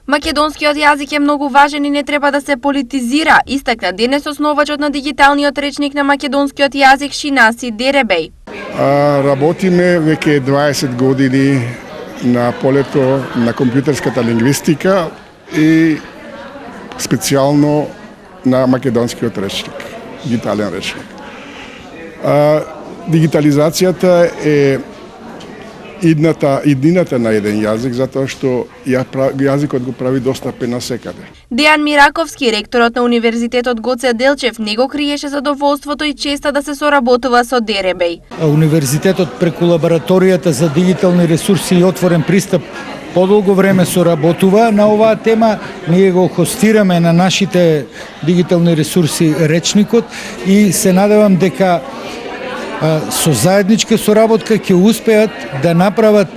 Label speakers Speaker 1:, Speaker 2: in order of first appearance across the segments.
Speaker 1: Македонскиот јазик е многу важен и не треба да се политизира, истакна денес основачот на дигиталниот речник на македонскиот јазик Шинаси Деребеј.
Speaker 2: Работиме веќе 20 години на полето на компјутерската лингвистика и специјално на македонскиот речник, дигитален речник. Дигитализацијата е иднината на еден јазик, затоа што јазикот го прави достапен на секаде.
Speaker 1: Дејан Мираковски, ректорот на Универзитетот Гоце Делчев, не го криеше задоволството и честа да се соработува со Деребеј.
Speaker 3: Универзитетот преку лабораторијата за дигитални ресурси и отворен пристап подолго време соработува на оваа тема. Ние го хостираме на нашите дигитални ресурси речникот и се надевам дека со заедничка соработка ќе успеат да направат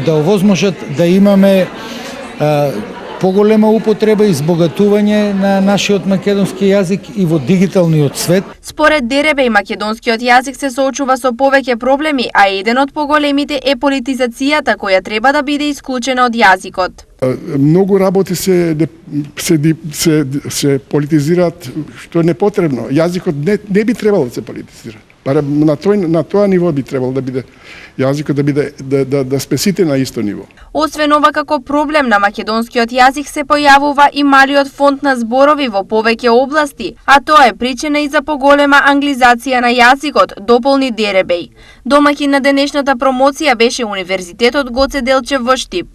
Speaker 3: да овозможат да имаме поголема употреба и збогатување на нашиот македонски јазик и во дигиталниот свет.
Speaker 1: Според Деребеј, македонскиот јазик се соочува со повеќе проблеми, а еден од поголемите е политизацијата која треба да биде исклучена од јазикот.
Speaker 2: Многу работи се политизираат, што е непотребно. Јазикот не би требало да се политизира. Барем на тоа ниво би требало да биде јазикот да спесите на исто ниво.
Speaker 1: Освен ова, како проблем на македонскиот јазик се појавува и малиот фонд на зборови во повеќе области, а тоа е причина и за поголема англизација на јазикот, дополни Деребеј. Домаќин на денешната промоција беше Универзитетот Гоце Делчев во Штип.